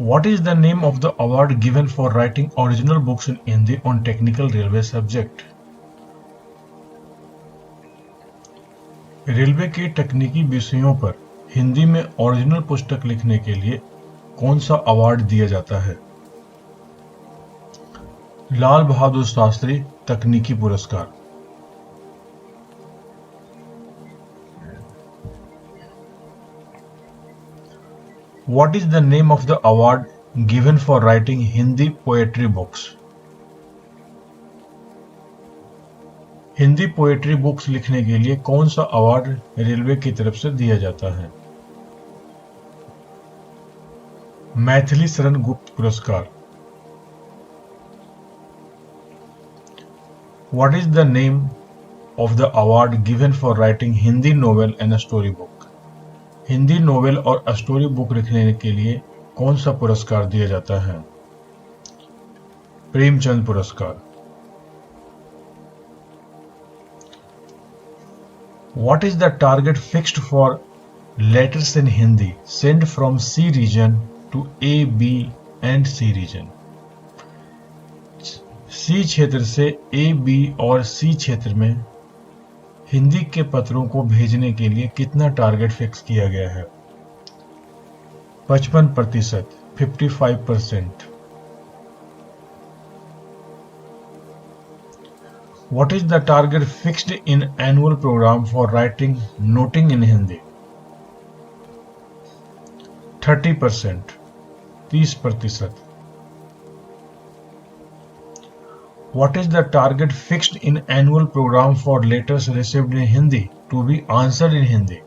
What is the name of the award given for writing original books in Hindi on technical railway subject? Railway के तकनीकी विषयों पर हिंदी में original पुस्तक लिखने के लिए कौन सा अवार्ड दिया जाता है? लाल बहादुर शास्त्री तकनीकी पुरस्कार। What is the name of the award given for writing Hindi poetry books? Hindi poetry books लिखने के लिए कौन सा अवार्ड रेलवे की तरफ से दिया जाता है? मैथिली शरण गुप्त पुरस्कार। What is the name of the award given for writing Hindi novel and a story book? Hindi novel और स्टोरी बुक लिखने के लिए कौन सा पुरस्कार दिया जाता है? प्रेमचंद पुरस्कार। What is the target fixed for letters in Hindi sent from C region to A, B and C region? C क्षेत्र से A, B और C क्षेत्र में हिंदी के पत्रों को भेजने के लिए कितना टारगेट फिक्स किया गया है? 55%, 55%। What is the target fixed in annual program for writing noting in Hindi? 30%, 30%। What is the target fixed in annual program for letters received in Hindi to be answered in Hindi?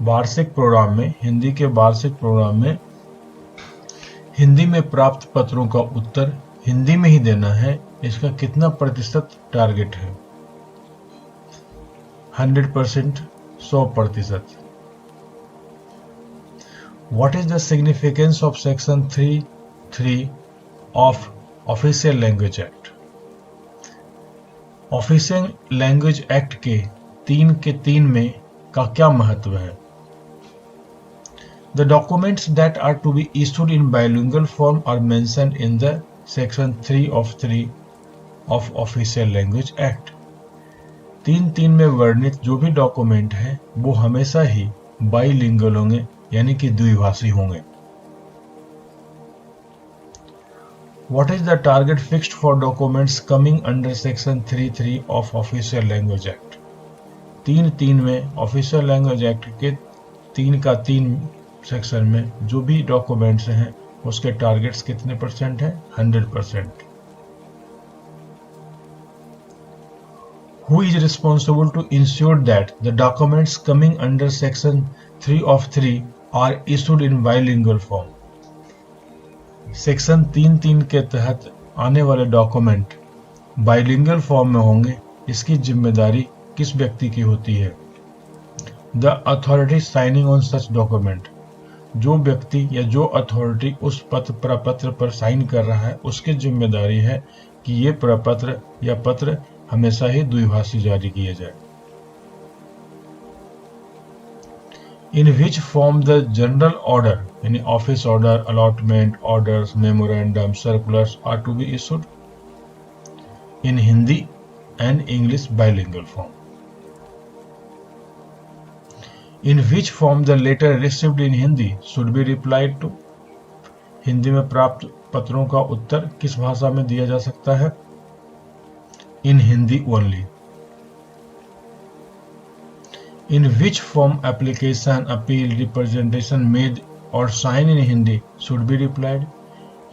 वार्षिक programme में, हिंदी के वार्षिक programme में हिंदी में प्राप्त पत्रों का उत्तर हिंदी में ही देना है। इसका कितना प्रतिशत टारगेट है? 100%, 100%। What is the significance of section 3(3) of Official Language Act? Official language act के 3(3) में का क्या महत्व है? The documents that are to be issued in bilingual form are mentioned in the section 3(3) of Official Language Act. 3(3) में वर्णित जो भी डॉक्यूमेंट हैं वो हमेशा ही बाइलिंगुअल होंगे, यानी कि द्विभाषी होंगे। What is the target fixed for documents coming under section 3(3) of Official Language Act? 3(3) में Official Language Act के 3(3) सेक्शन में जो भी डॉक्यूमेंट्स हैं उसके टारगेट्स कितने परसेंट हैं? 100%। Who is responsible to ensure that the documents coming under section 3(3) are issued in bilingual form? Section 3(3) के तहत आने वाले डॉक्यूमेंट बाइलिंगुअल फॉर्म में होंगे, इसकी जिम्मेदारी किस व्यक्ति की होती है? The authority signing on such document. जो व्यक्ति या जो अथॉरिटी उस प्रपत्र पर साइन कर रहा है उसकी जिम्मेदारी है कि ये प्रपत्र या पत्र हमेशा ही द्विभाषी जारी किए जाए। In which form the general order, यानी office order, allotment, orders, memorandum, circulars are to be issued? In Hindi and English bilingual form. In which form the letter received in Hindi should be replied to? Hindi में प्राप्त पत्रों का उत्तर किस भाषा में दिया जा सकता है? In Hindi only. In which form application, appeal, representation made or signed in Hindi should be replied?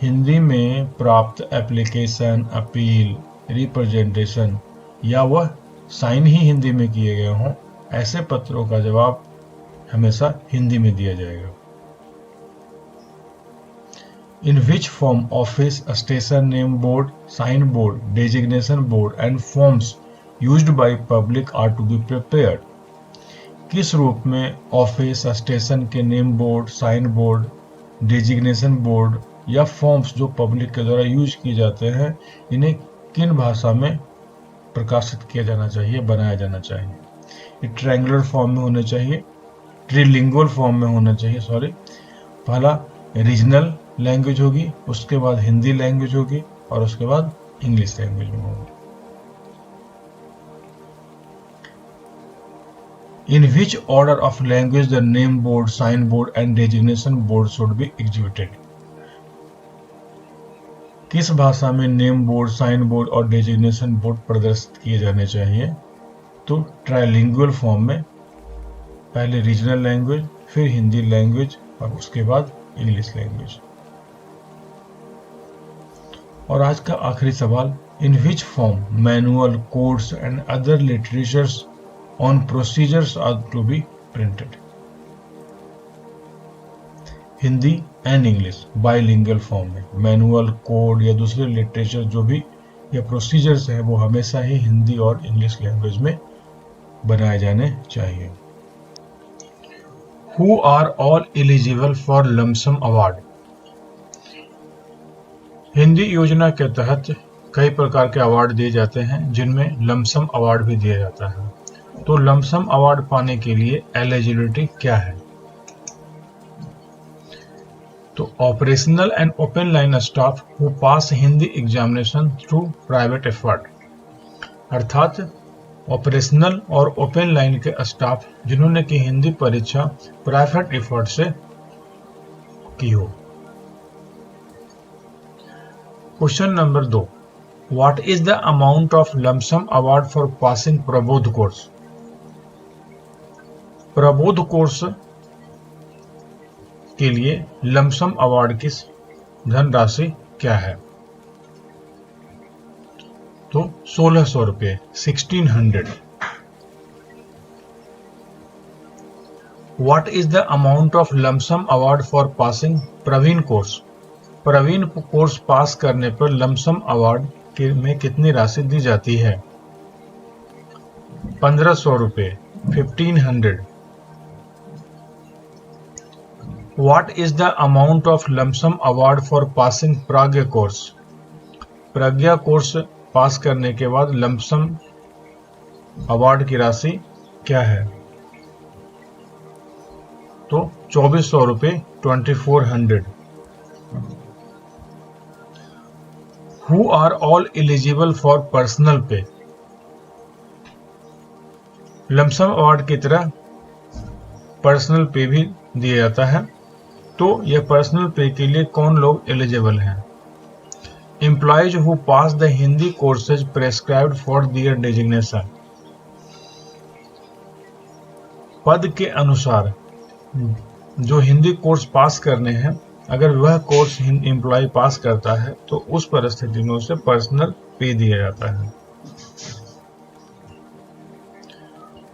Hindi में प्राप्त एप्लीकेशन, अपील, रिप्रेजेंटेशन या वह साइन ही हिंदी में किए गए हों, ऐसे पत्रों का जवाब हमेशा हिंदी में दिया जाएगा। In which form office, station name board, sign board, designation board and forms used by public are to be prepared? किस रूप में ऑफिस, स्टेशन के name board, sign board, designation board या फॉर्म्स जो पब्लिक के द्वारा यूज किए जाते हैं, इन्हें किन भाषा में प्रकाशित किया जाना चाहिए, बनाया जाना चाहिए? ये ट्रायंगुलर फॉर्म में होना चाहिए, ट्रिलिंगुअल फॉर्म में होना चाहिए, पहला रीजनल लैंग्वेज होगी, उसके बाद हिंदी लैंग्वेज होगी और उसके बाद इंग्लिश लैंग्वेज में होगी। In which order of language the name board, sign board and designation board should be exhibited? किस भाषा में नेम बोर्ड, साइन बोर्ड और डेजिग्नेशन बोर्ड प्रदर्शित किए जाने चाहिए? तो ट्राइलिंगुअल फॉर्म में, पहले रीजनल लैंग्वेज, फिर हिंदी लैंग्वेज और उसके बाद इंग्लिश लैंग्वेज। और आज का आखिरी सवाल, in which form manual, codes and other literatures on procedures are to be printed? Hindi and English bilingual form में, मैनुअल, कोड या दूसरे लिटरेचर जो भी या प्रोसीजर्स है वो हमेशा ही हिंदी और इंग्लिश लैंग्वेज में बनाए जाने चाहिए। Who are all eligible for lump sum award? Hindi योजना के तहत कई प्रकार के अवार्ड दिए जाते हैं जिनमें लमसम अवार्ड भी दिया जाता है। तो लमसम अवार्ड पाने के लिए एलिजिबिलिटी क्या है? तो operational and open line staff who pass Hindi examination through private effort, अर्थात ऑपरेशनल और ओपन लाइन के स्टाफ जिन्होंने की हिंदी परीक्षा प्राइवेट एफर्ट से की हो। Question number 2, what is the amount of lump sum award for passing Prabodh course? Prabodh course के लिए लमसम अवार्ड की धनराशि क्या है? तो 1600 रुपये, 1600। What is the amount of lump sum award for passing Praveen course? Praveen course pass करने पर लमसम अवार्ड में कितनी राशि दी जाती है? 1500 रुपये, 1500। What is the amount of lump sum award for passing प्राज्ञ कोर्स? प्रज्ञा कोर्स पास करने के बाद लमसम अवार्ड की राशि क्या है? तो 2400 रुपये, 2400। Who are all eligible for personal पे? लमसम अवार्ड की तरह पर्सनल पे भी दिया जाता है। तो यह पर्सनल पे के लिए कौन लोग एलिजिबल हैं? Employees who pass the Hindi courses prescribed for their designation, पद के अनुसार जो हिंदी कोर्स पास करने हैं, अगर वह कोर्स एम्प्लॉय पास करता है तो उस परिस्थिति में उसे पर्सनल पे दिया जाता है।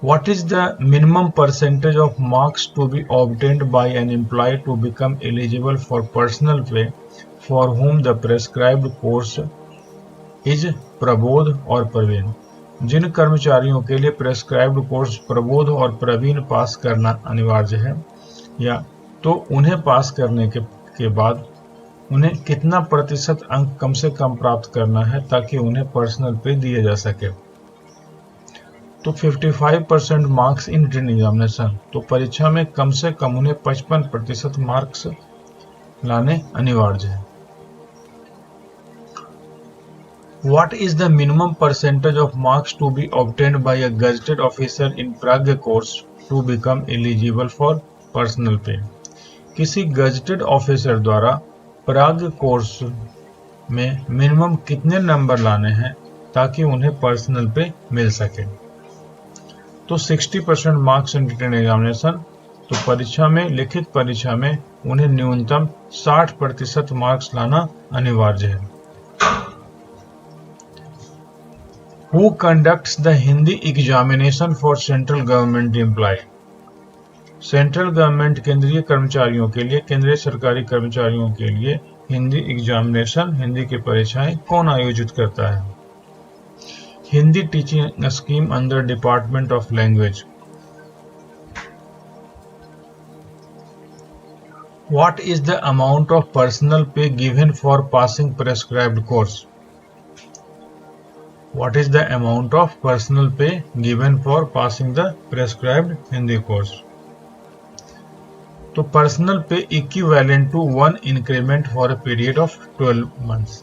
What is the minimum percentage of marks to be obtained by an employee to become eligible for personal pay for whom the prescribed course is Prabodh और प्रवीण? जिन कर्मचारियों के लिए प्रेस्क्राइब्ड कोर्स प्रबोध और प्रवीण पास करना अनिवार्य है, या तो उन्हें पास करने के बाद उन्हें कितना प्रतिशत अंक कम से कम प्राप्त करना है ताकि उन्हें पर्सनल पे दिया जा सके? तो 55% मार्क्स इन रिटन एग्जामिनेशन, तो परीक्षा में कम से कम उन्हें 55% मार्क्स लाने अनिवार्य है। What is the minimum percentage of marks to be obtained by a gazetted officer in प्राज्ञ course to become eligible for personal pay? किसी गजेटेड ऑफिसर द्वारा प्राज्ञ कोर्स में मिनिमम कितने नंबर लाने हैं ताकि उन्हें पर्सनल पे मिल सके? तो 60% मार्क्स इन रिटन एग्जामिनेशन, तो परीक्षा में, लिखित परीक्षा में उन्हें न्यूनतम 60% मार्क्स लाना अनिवार्य है। Who conducts the Hindi examination for central government employee? Central government केंद्रीय कर्मचारियों के लिए, केंद्रीय सरकारी कर्मचारियों के लिए हिंदी एग्जामिनेशन, हिंदी की परीक्षाएं कौन आयोजित करता है? Hindi teaching scheme under department of language. What is the amount of personal pay given for passing prescribed course? What is the amount of personal pay given for passing the prescribed Hindi course? तो personal pay equivalent to 1 increment for a period of 12 months,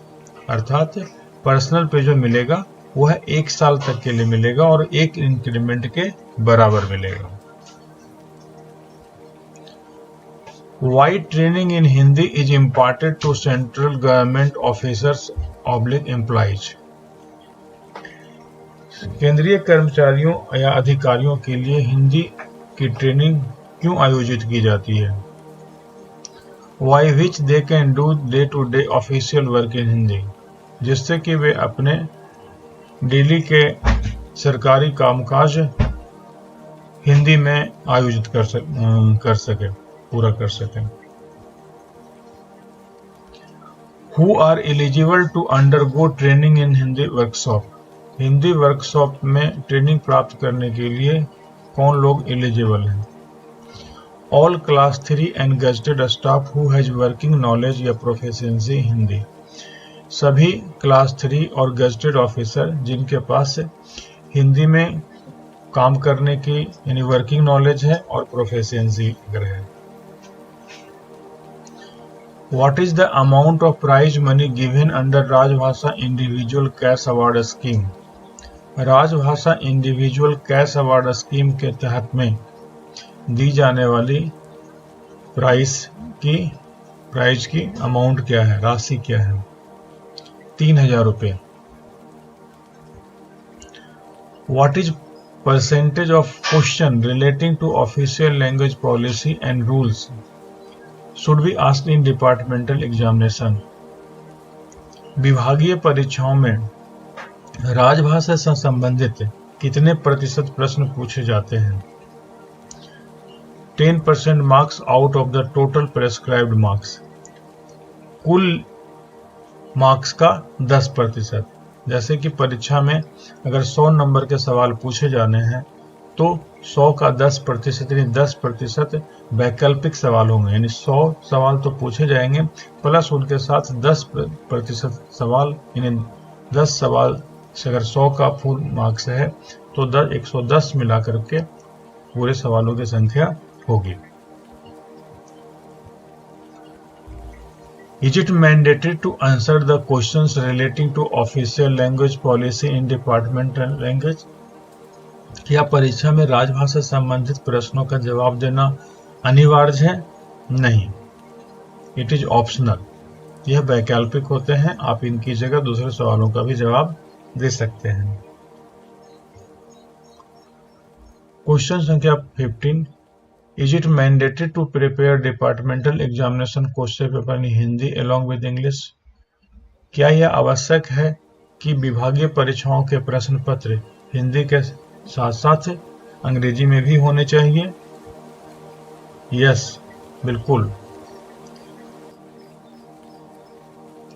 अर्थात personal pay जो मिलेगा वह 1 साल तक के लिए मिलेगा और 1 इंक्रीमेंट के बराबर मिलेगा। Why training in Hindi is imparted to central government officers / employees? केंद्रीय कर्मचारियों या अधिकारियों के लिए हिंदी की ट्रेनिंग क्यों आयोजित की जाती है? Why which they can do day-to-day official work in Hindi, जिससे कि वे अपने डेली के सरकारी कामकाज हिंदी में आयोजित पूरा कर सकें। Who are eligible to undergo training in Hindi workshop? Hindi workshop में ट्रेनिंग प्राप्त करने के लिए कौन लोग एलिजिबल हैं? All class 3 and gazetted staff who has working knowledge या proficiency हिंदी, सभी क्लास 3 और गजेटेड ऑफिसर जिनके पास हिंदी में काम करने की यानी वर्किंग नॉलेज है और प्रोफिशिएंसी है। What is the amount of prize money given under राजभाषा इंडिविजुअल कैश अवार्ड स्कीम? राजभाषा इंडिविजुअल कैश अवार्ड स्कीम के तहत में दी जाने वाली प्राइज की अमाउंट क्या है, राशि क्या है? 3000 रुपये। What is percentage of question relating to official language policy and rules should be asked in departmental examination? विभागीय परीक्षाओं में राजभाषा से संबंधित कितने प्रतिशत प्रश्न पूछे जाते हैं? 10% marks out of the total prescribed marks, कुल मार्क्स का 10%। जैसे कि परीक्षा में अगर 100 नंबर के सवाल पूछे जाने हैं तो 100 का 10% यानी 10% वैकल्पिक सवाल होंगे, यानी 100 सवाल तो पूछे जाएंगे प्लस उनके साथ 10% सवाल, यानी 10 सवाल से अगर 100 का फुल मार्क्स है तो 110 मिला करके पूरे सवालों की संख्या होगी। Is it mandatory to answer the questions relating to official language policy in departmental language? क्या परीक्षा में राजभाषा से संबंधित प्रश्नों का जवाब देना अनिवार्य है? नहीं, इट इज ऑप्शनल, यह वैकल्पिक होते हैं, आप इनकी जगह दूसरे सवालों का भी जवाब दे सकते हैं। क्वेश्चन संख्या 15, Is it mandatory to prepare departmental examination question paper in Hindi along with English? क्या यह आवश्यक है कि विभागीय परीक्षाओं के प्रश्न पत्र हिंदी के साथ साथ अंग्रेजी में भी होने चाहिए? यस, बिल्कुल।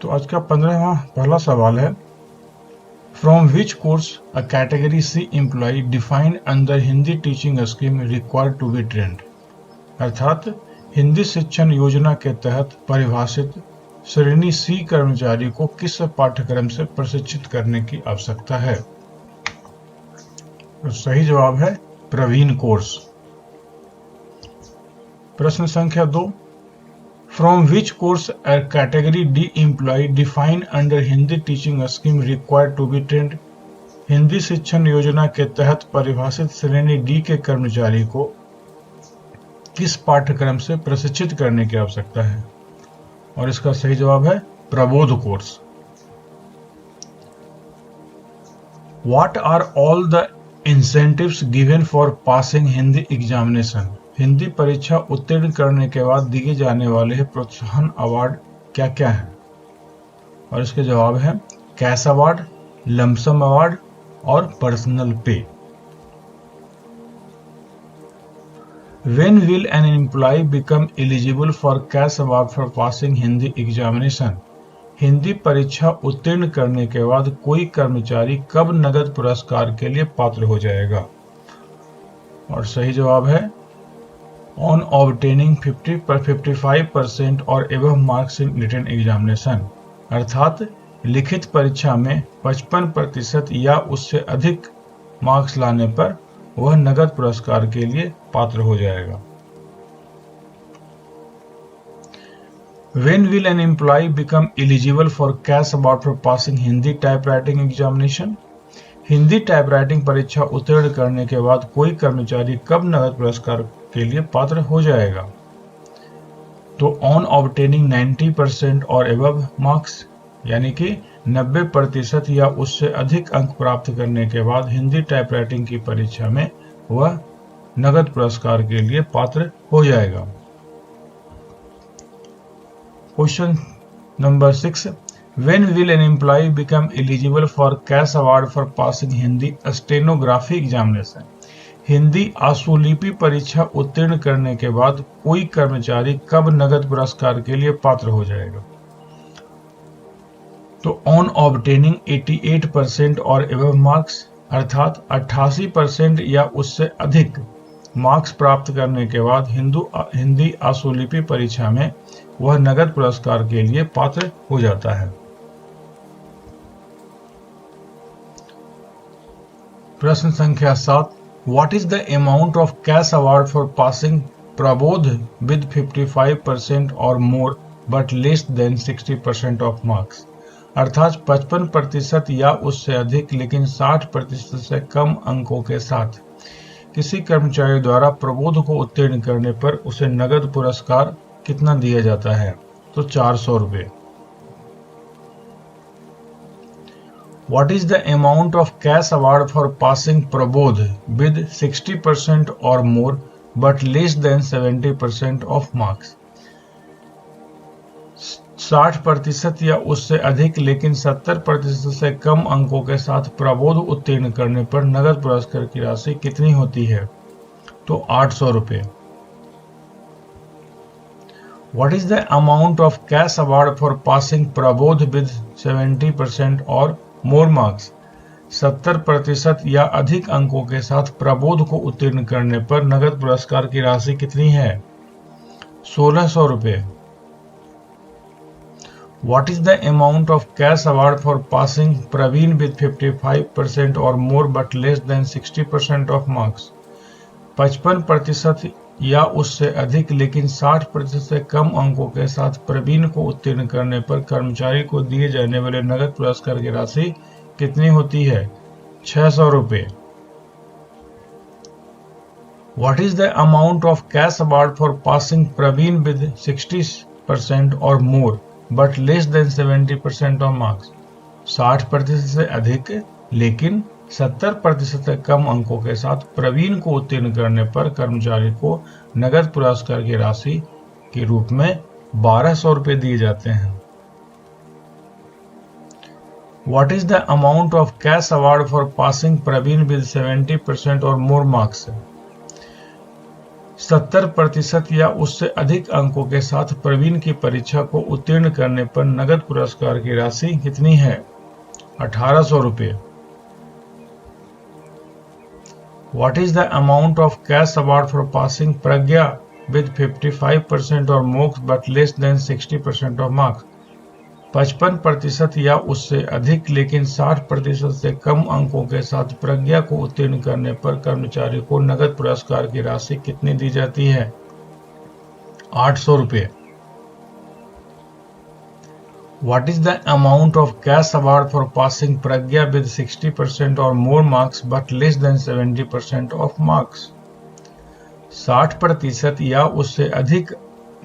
तो आज का 15वां पहला सवाल है, From which course a category C employee defined under Hindi teaching scheme required to be trained? अर्थात हिंदी शिक्षण योजना के तहत परिभाषित श्रेणी सी कर्मचारी को किस पाठ्यक्रम से प्रशिक्षित करने की आवश्यकता है? तो सही जवाब है प्रवीण कोर्स। प्रश्न संख्या 2, from which course A category D employee defined under Hindi teaching scheme required to be trained? Hindi शिक्षण योजना के तहत परिभाषित श्रेणी डी के कर्मचारी को किस पाठ्यक्रम से प्रशिक्षित करने की आवश्यकता है? और इसका सही जवाब है Prabodh course. What are all the incentives given for passing Hindi examination? Hindi परीक्षा उत्तीर्ण करने के बाद दिए जाने वाले प्रोत्साहन अवार्ड क्या क्या है? और इसके जवाब है कैश अवार्ड, लमसम अवार्ड और पर्सनल पे। When will an employee become eligible for cash award for passing Hindi examination? Hindi परीक्षा उत्तीर्ण करने के बाद कोई कर्मचारी कब नगद पुरस्कार के लिए पात्र हो जाएगा? और सही जवाब है on obtaining 55% और above marks in written examination, अर्थात लिखित परीक्षा में 55% या उससे अधिक मार्क्स लाने पर वह नगद पुरस्कार के लिए पात्र हो जाएगा। When will an employee become eligible for cash award for passing Hindi typewriting examination? Hindi typewriting परीक्षा उत्तीर्ण करने के बाद कोई कर्मचारी कब नगद पुरस्कार के लिए पात्र हो जाएगा? तो ऑन ऑब्टेनिंग 90% और एबव मार्क्स, यानी कि 90% या उससे अधिक अंक प्राप्त करने के बाद हिंदी टाइपराइटिंग की परीक्षा में वह नगद पुरस्कार के लिए पात्र हो जाएगा। Question number 6, when will an employee become eligible for cash award for passing Hindi stenography examination? Hindi आशुलिपि परीक्षा उत्तीर्ण करने के बाद कोई कर्मचारी कब नगद पुरस्कार के लिए पात्र हो जाएगा? तो ऑन ऑब्टेनिंग 88% और एबव मार्क्स, अर्थात 88% या उससे अधिक मार्क्स प्राप्त करने के बाद हिंदी आशुलिपि परीक्षा में वह नगद पुरस्कार के लिए पात्र हो जाता है। प्रश्न संख्या 7, what is the amount of cash award for passing Prabodh with 55% और more but less than 60% of marks? अर्थात 55% या उससे अधिक लेकिन 60% से कम अंकों के साथ किसी कर्मचारी द्वारा प्रबोध को उत्तीर्ण करने पर उसे नगद पुरस्कार कितना दिया जाता है? तो 400 रुपये। What is the amount of cash award for passing Prabodh with 60% or more but less than 70% of marks? 60% या उससे अधिक लेकिन 70% से कम अंकों के साथ प्रबोध उत्तीर्ण करने पर नगद पुरस्कार की राशि कितनी होती है? तो 800 रुपये। What is the amount of cash award for passing Prabodh with 70% और मोर मार्क्स? 70% या अधिक अंकों के साथ प्रबोध को उत्तीर्ण करने पर नगद पुरस्कार की राशि कितनी है? 1600 रुपये। What is the amount of cash award for passing Praveen with 55% और more but less than 60% of marks? 55% या उससे अधिक लेकिन 60% से कम अंकों के साथ प्रवीण को उत्तीर्ण करने पर कर्मचारी को दिए जाने वाले नगद पुरस्कार की राशि कितनी होती है? 600 रुपये। What is the amount of cash award for passing Praveen with 60% और more but less than 70% of marks? 60% से अधिक लेकिन 70% से कम अंकों के साथ प्रवीण को उत्तीर्ण करने पर कर्मचारी को नगद पुरस्कार की राशि के रूप में 1200 रुपये दिए जाते हैं। What is the amount of cash award for passing Praveen with 70% और more marks? 70% या उससे अधिक अंकों के साथ प्रवीण की परीक्षा को उत्तीर्ण करने पर नगद पुरस्कार की राशि कितनी है? 1800 रुपये। What is the amount of cash award for passing Pragya with 55% और मोक्ष but less than 60% of marks? 55% या उससे अधिक लेकिन 60% से कम अंकों के साथ प्रज्ञा को उत्तीर्ण करने पर कर्मचारी को नगद पुरस्कार की राशि कितनी दी जाती है? 800 रुपये। What is the amount of cash award for passing Pragya with 60% और more marks but less than 70% of marks? 60% या उससे अधिक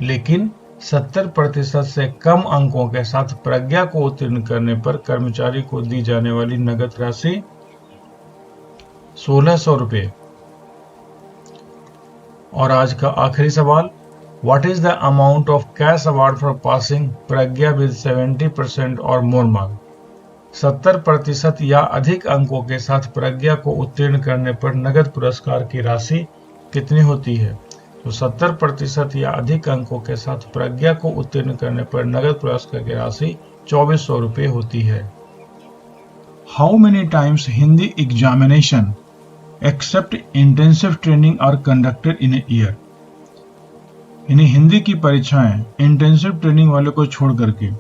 लेकिन 70% से कम अंकों के साथ प्रज्ञा को उत्तीर्ण करने पर कर्मचारी को दी जाने वाली नगद राशि 1600 रुपये। और आज का आखिरी सवाल, What is the amount of cash award for passing Pragya with 70% और more marks? 70% या अधिक अंकों के साथ प्रज्ञा को उत्तीर्ण करने पर नगद पुरस्कार की राशि कितनी होती है? तो 70% या अधिक अंकों के साथ प्रज्ञा को उत्तीर्ण करने पर नगद पुरस्कार की राशि 2400 रुपये होती है। How many times Hindi examination except intensive training are conducted in a year? यानी हिंदी की परीक्षाएं इंटेंसिव ट्रेनिंग वाले को छोड़ करके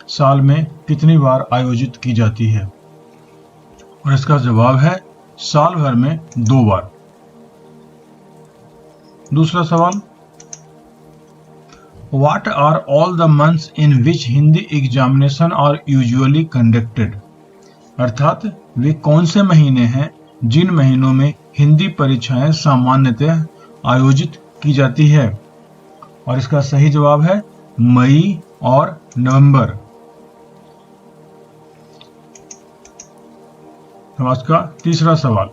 साल में कितनी बार आयोजित की जाती है? और इसका जवाब है साल भर में 2 बार। दूसरा सवाल, What are all the months in which Hindi examination are usually conducted? अर्थात वे कौन से महीने हैं जिन महीनों में हिंदी परीक्षाएं सामान्यतः आयोजित की जाती है? और इसका सही जवाब है मई और नवंबर। आज का तीसरा सवाल,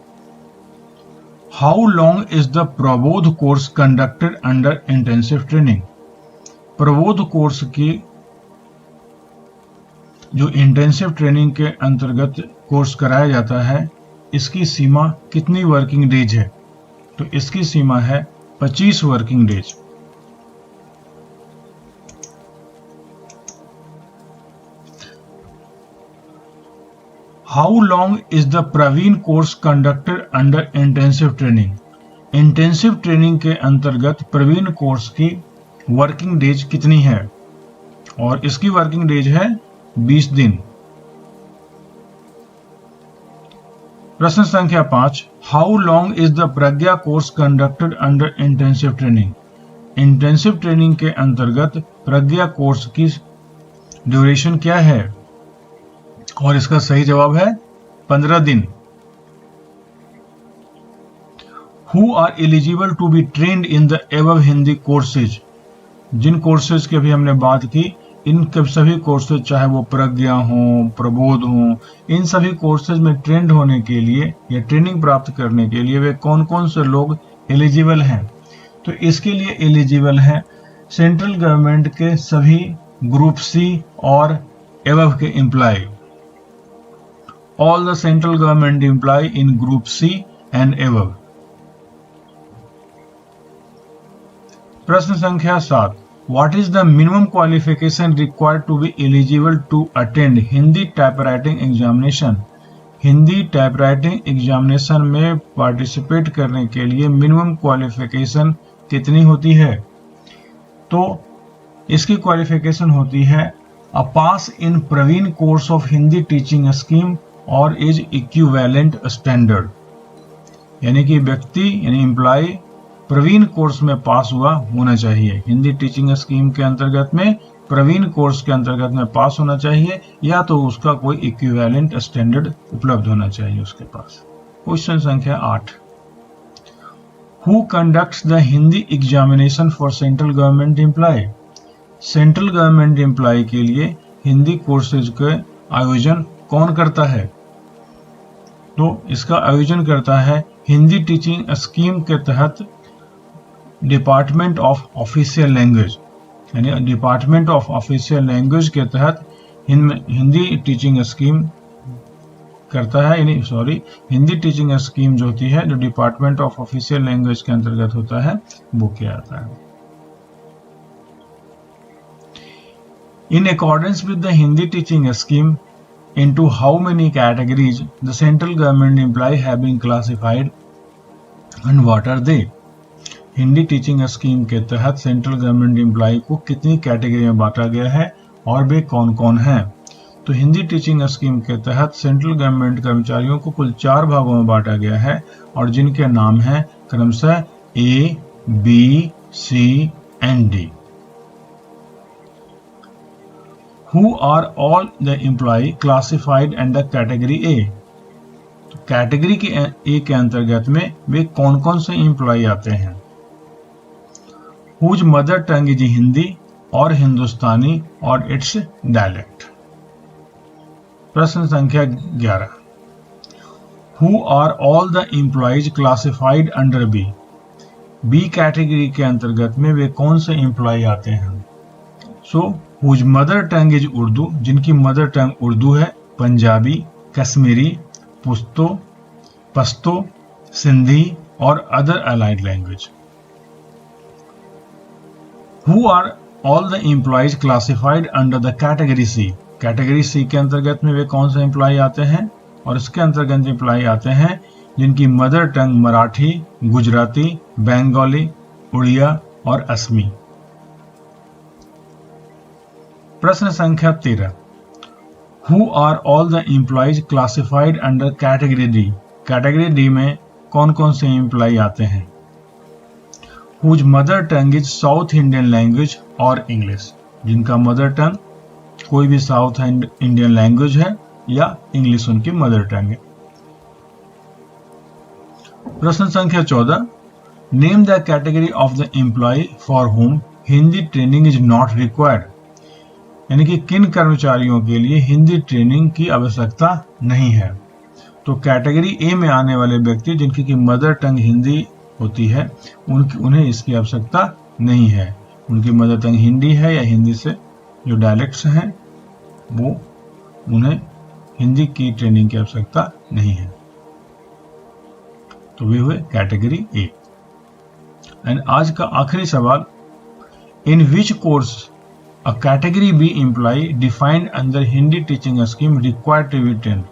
how long is the Prabodh course conducted under intensive training? Prabodh course की जो इंटेंसिव ट्रेनिंग के अंतर्गत कोर्स कराया जाता है, इसकी सीमा कितनी वर्किंग डेज है? तो इसकी सीमा है 25 working days. How long is the Praveen course conducted under intensive training? Intensive training के अंतर्गत प्रवीण कोर्स की वर्किंग डेज कितनी है? और इसकी वर्किंग डेज है 20 दिन। प्रश्न संख्या 5, how long is the Pragya course conducted under intensive training? Intensive training के अंतर्गत प्रज्ञा कोर्स की ड्यूरेशन क्या है? और इसका सही जवाब है 15 दिन। Who are eligible to be trained in the above Hindi courses? जिन कोर्सेज की अभी हमने बात की, इन सभी कोर्सेज चाहे वो प्रज्ञा हो, प्रबोध हो, इन सभी कोर्सेज में ट्रेंड होने के लिए या ट्रेनिंग प्राप्त करने के लिए वे कौन कौन से लोग एलिजिबल हैं? तो इसके लिए एलिजिबल हैं सेंट्रल गवर्नमेंट के सभी ग्रुप सी और एबव के employ. All the central government employee in Group C and above. प्रश्न संख्या 7, What is the minimum qualification required to be eligible to attend Hindi typewriting examination? Hindi typewriting examination में participate करने के लिए minimum qualification कितनी होती है? तो इसकी क्वालिफिकेशन होती है a pass in Praveen course of Hindi teaching scheme और इज इक्विवेलेंट स्टैंडर्ड। यानी कि व्यक्ति यानी एम्प्लॉय प्रवीण कोर्स में पास हुआ होना चाहिए। हिंदी टीचिंग स्कीम के अंतर्गत में प्रवीण कोर्स के अंतर्गत में पास होना चाहिए, या तो उसका कोई इक्विवेलेंट स्टैंडर्ड उपलब्ध होना चाहिए उसके पास। क्वेश्चन संख्या 8, who conducts the Hindi examination for central government employee? Central government employee के लिए हिंदी कोर्सेज के आयोजन कौन करता है? तो इसका आयोजन करता है हिंदी टीचिंग स्कीम के तहत डिपार्टमेंट ऑफ ऑफिशियल लैंग्वेज, यानी डिपार्टमेंट ऑफ ऑफिशियल लैंग्वेज के तहत हिंदी टीचिंग स्कीम करता है, यानी हिंदी टीचिंग स्कीम जो होती है, जो डिपार्टमेंट ऑफ ऑफिशियल लैंग्वेज के अंतर्गत होता है, वो किया जाता है। In accordance with the Hindi teaching scheme, into how many categories the central government employee have been classified and what are they? Hindi teaching scheme के तहत सेंट्रल गवर्नमेंट एम्प्लॉय को कितनी कैटेगरी में बांटा गया है और वे कौन कौन हैं? तो हिंदी टीचिंग स्कीम के तहत सेंट्रल गवर्नमेंट कर्मचारियों को कुल 4 भागों में बांटा गया है, और जिनके नाम हैं क्रमशः A, B, C and D. Who are all the employee classified under category A? तो कैटेगरी के ए के अंतर्गत में वे कौन कौन से एम्प्लॉय आते हैं? Whose mother tongue is Hindi और हिंदुस्तानी और इट्स डायलेक्ट। प्रश्न संख्या 11, Who are all the employees classified under B? B category के अंतर्गत में वे कौन से एम्प्लॉय आते हैं? whose mother tongue is Urdu, जिनकी मदर टंग उर्दू है, पंजाबी, कश्मीरी, पश्तो, सिंधी और other allied language. Who are all the employees classified under the category C? Category C के अंतर्गत में वे कौन से एम्प्लॉय आते हैं? और इसके अंतर्गत एम्प्लॉय आते हैं जिनकी मदर टंग मराठी, गुजराती, बंगाली, उड़िया और असमी। प्रश्न संख्या 13, who are all the employees classified under category D? Category D में कौन कौन से एम्प्लॉय आते हैं? Whose mother tongue is South Indian language और इंग्लिश, जिनका मदर टंग कोई भी साउथ इंडियन लैंग्वेज है या इंग्लिश उनकी मदर टंग है। प्रश्न संख्या 14, name the category of the employee for whom Hindi training is not required, यानी कि किन कर्मचारियों के लिए हिंदी ट्रेनिंग की आवश्यकता नहीं है। तो कैटेगरी ए में आने वाले व्यक्ति जिनकी की मदर टंग हिंदी होती है उन्हें इसकी आवश्यकता नहीं है। उनकी मदर टंग हिंदी है या हिंदी से जो डायलेक्ट्स हैं वो उन्हें हिंदी की ट्रेनिंग की आवश्यकता नहीं है। तो वे हुए कैटेगरी ए। एंड आज का आखिरी सवाल, in which course a category B employ defined under Hindi teaching scheme required to be trained,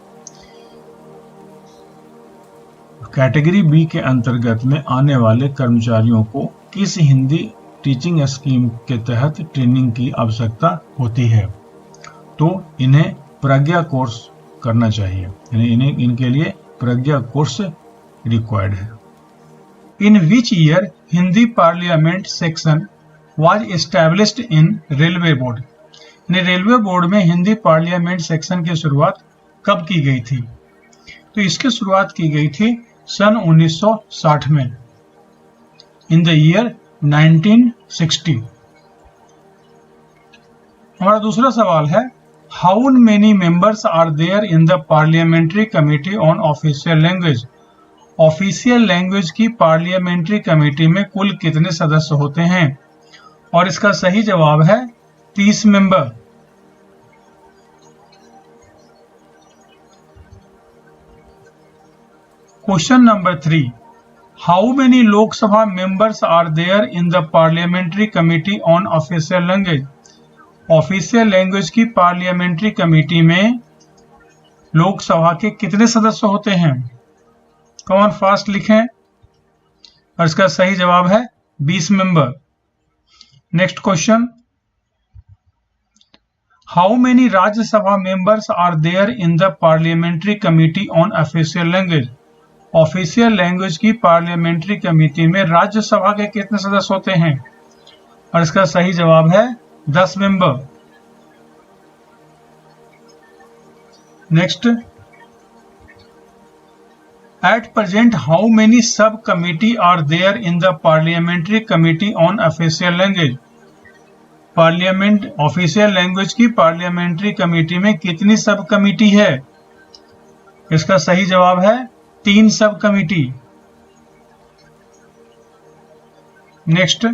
category B के अंतर्गत में आने वाले कर्मचारियों को किस हिंदी टीचिंग स्कीम के तहत ट्रेनिंग की आवश्यकता होती है। तो इन्हें प्रज्ञा कोर्स करना चाहिए, यानी इनके लिए प्रज्ञा कोर्स रिक्वायर्ड है। In which year Hindi parliament section was established in railway board, यानी रेलवे बोर्ड में हिंदी पार्लियामेंट सेक्शन की शुरुआत कब की गई थी। तो इसकी शुरुआत की गई थी सन 1960 में, इन द ईयर 1960। हमारा दूसरा सवाल है, how many members are there in the parliamentary committee on official language, official language की पार्लियामेंट्री कमेटी में कुल कितने सदस्य होते हैं। और इसका सही जवाब है 30 member. Question number 3, how many Lok Sabha members are there in the parliamentary committee on official language, official language की पार्लियामेंट्री कमेटी में लोकसभा के कितने सदस्य होते हैं। कौन फास्ट लिखें, और इसका सही जवाब है 20 member. Next question, how many Rajya Sabha members are there in the parliamentary committee on official language, official language की पार्लियामेंट्री कमेटी में राज्यसभा के कितने सदस्य होते हैं। और इसका सही जवाब है 10 member. Next, at present how many sub committee are there in the parliamentary committee on official language, parliament official language की पार्लियामेंट्री कमेटी में कितनी सब कमिटी है। इसका सही जवाब है 3 सब कमिटी। नेक्स्ट,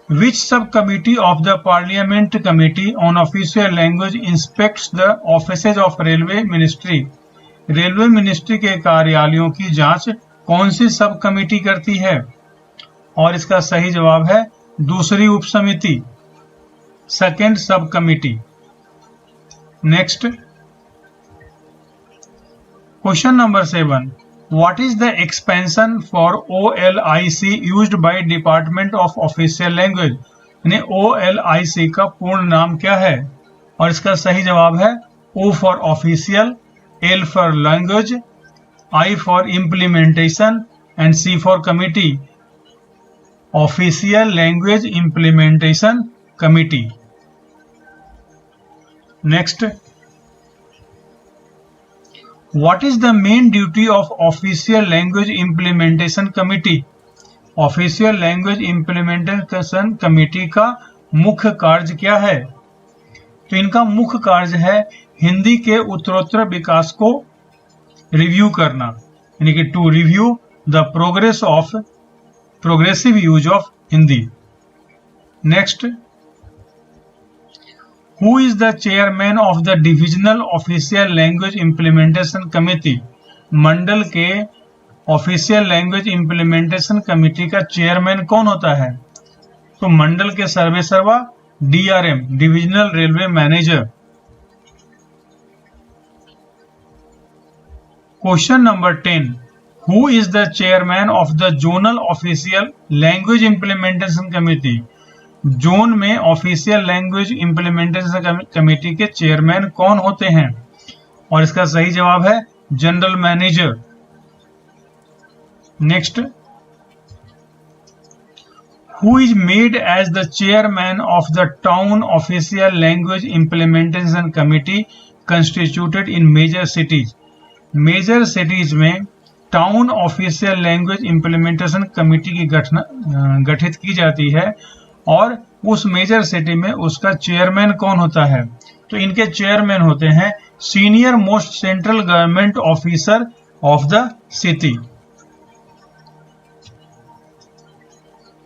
विच सब committee of the parliament committee on official language inspects the offices of railway ministry, railway ministry के कार्यालयों की जांच कौन सी सब कमेटी करती है। और इसका सही जवाब है दूसरी उप समिति, सेकेंड सब committee. Next, question number 7, what is the expansion for OLIC used by department of official language, यानी OLIC का पूर्ण नाम क्या है। और इसका सही जवाब है O for official, L for language, I for implementation and C for committee, official language implementation committee. Next, What is the main duty of Official Language Implementation Committee? Official Language Implementation Committee का मुख्य कार्य क्या है। तो इनका मुख्य कार्य है हिंदी के उत्तरोत्तर विकास को रिव्यू करना, यानी कि to review the progressive use of Hindi. Next, Who is the chairman of the Divisional Official Language Implementation Committee? मंडल के ऑफिशियल लैंग्वेज इम्प्लीमेंटेशन कमेटी का चेयरमैन कौन होता है। तो मंडल के सर्वे सर्वा DRM, divisional railway manager. Question number 10, Who is the chairman of the Zonal Official Language Implementation Committee? Zone में official language implementation committee के चेयरमैन कौन होते हैं। और इसका सही जवाब है general manager. Next, Who is made as the chairman of the Town Official Language Implementation Committee constituted in major cities? Major cities में town official language implementation committee की गठित की जाती है और उस मेजर सिटी में उसका चेयरमैन कौन होता है? तो इनके चेयरमैन होते हैं senior most central government officer of the city.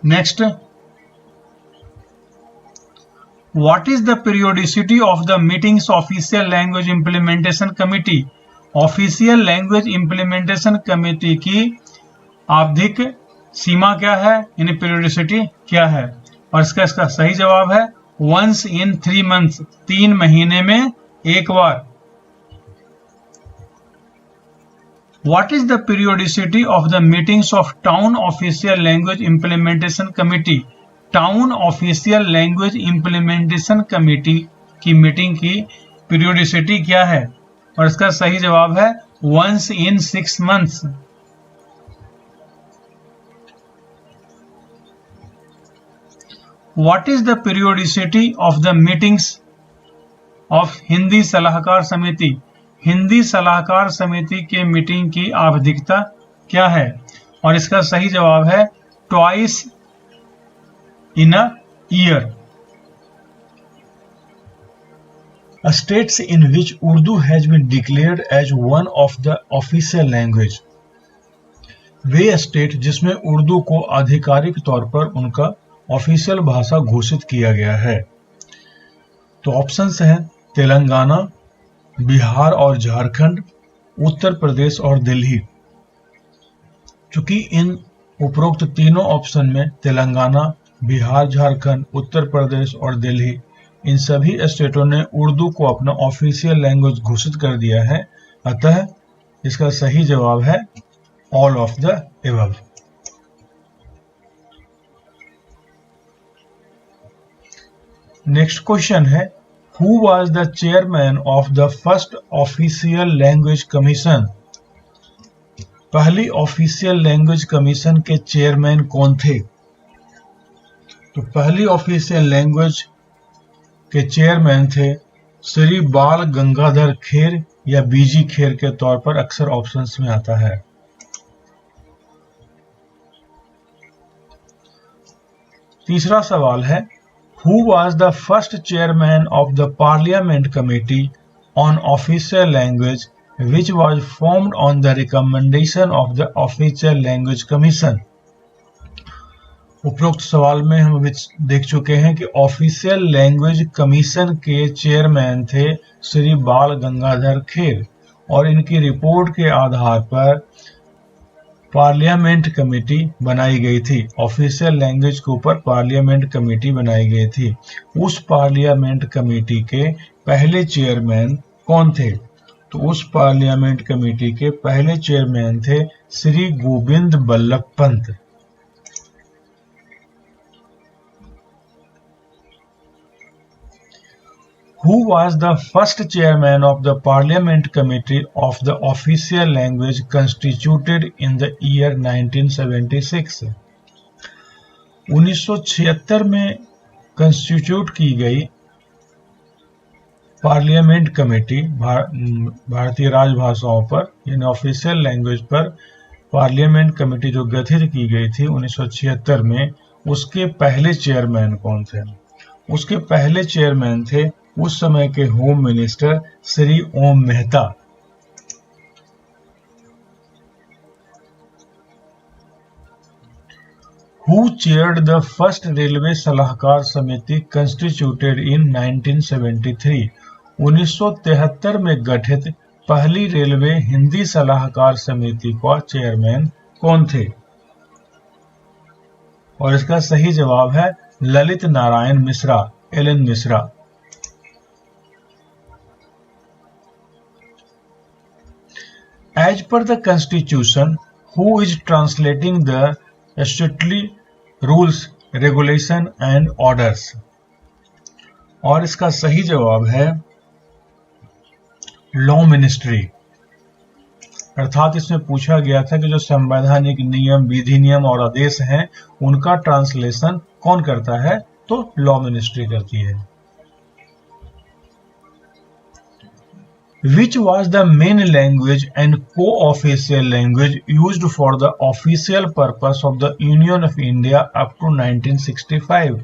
Next, what is the periodicity of the meetings official language implementation committee? Official language implementation committee की आवधिक सीमा क्या है, यानी पीरियोडिसिटी क्या है? और इसका सही जवाब है वंस इन 3 मंथ्स, 3 महीने में एक बार। What is the periodicity of the meetings of Town Official Language Implementation Committee? Town Official Language Implementation Committee की मीटिंग की पीरियोडिसिटी क्या है? और इसका सही जवाब है once in 6 months। What is the periodicity of the meetings of Hindi सलाहकार समिति? हिंदी सलाहकार समिति के मीटिंग की आवधिकता क्या है? और इसका सही जवाब है twice in a year. States in which Urdu has been declared as one of the official language। Way state जिसमें उर्दू को आधिकारिक तौर पर उनका ऑफिशियल भाषा घोषित किया गया है। तो ऑप्शंस हैं तेलंगाना, बिहार और झारखंड, उत्तर प्रदेश और दिल्ली। चूंकि इन उपरोक्त तीनों ऑप्शन में तेलंगाना, बिहार, झारखंड, उत्तर प्रदेश और दिल्ली, इन सभी स्टेटों ने उर्दू को अपना ऑफिशियल लैंग्वेज घोषित कर दिया है, अतः इसका सही जवाब है all of the above. Next question है Who was the chairman of the first official language commission? पहली ऑफिशियल लैंग्वेज कमीशन के चेयरमैन कौन थे? तो पहली ऑफिशियल लैंग्वेज के चेयरमैन थे श्री बाल गंगाधर खेर या बीजी खेर के तौर पर अक्सर ऑप्शंस में आता है। तीसरा सवाल है Who was the first chairman of the Parliament Committee on Official Language, which was formed on the recommendation of the Official Language Commission? उपरोक्त सवाल में हम अभी देख चुके हैं कि ऑफिशियल लैंग्वेज कमीशन के चेयरमैन थे श्री बाल गंगाधर खेर और इनकी रिपोर्ट के आधार पर पार्लियामेंट कमेटी बनाई गई थी। ऑफिशियल लैंग्वेज के ऊपर पार्लियामेंट कमेटी बनाई गई थी। उस पार्लियामेंट कमेटी के पहले चेयरमैन कौन थे? तो उस पार्लियामेंट कमेटी के पहले चेयरमैन थे Shri Govind Ballabh Pant. Who was the first chairman of the Parliament Committee of the Official Language constituted in the year 1976? 1976 में कंस्टिट्यूट की गई पार्लियामेंट कमेटी भारतीय राजभाषाओं पर यानी ऑफिशियल लैंग्वेज पर पार्लियामेंट कमेटी जो गठित की गई थी 1976 में, उसके पहले चेयरमैन कौन थे? उसके पहले चेयरमैन थे उस समय के home minister Shri Om Mehta. Who chaired the first railway सलाहकार समिति constituted in 1973? 1973 में गठित पहली रेलवे हिंदी सलाहकार समिति का चेयरमैन कौन थे? और इसका सही जवाब है Lalit Narayan Mishra, L N Mishra. As per the Constitution, who is translating the statutory rules, regulation and orders? और इसका सही जवाब है लॉ मिनिस्ट्री। अर्थात इसमें पूछा गया था कि जो संवैधानिक नियम, विधि नियम और आदेश हैं उनका ट्रांसलेशन कौन करता है, तो लॉ मिनिस्ट्री करती है। Which was the main language and co-official language used for the official purpose of the Union of India up to 1965?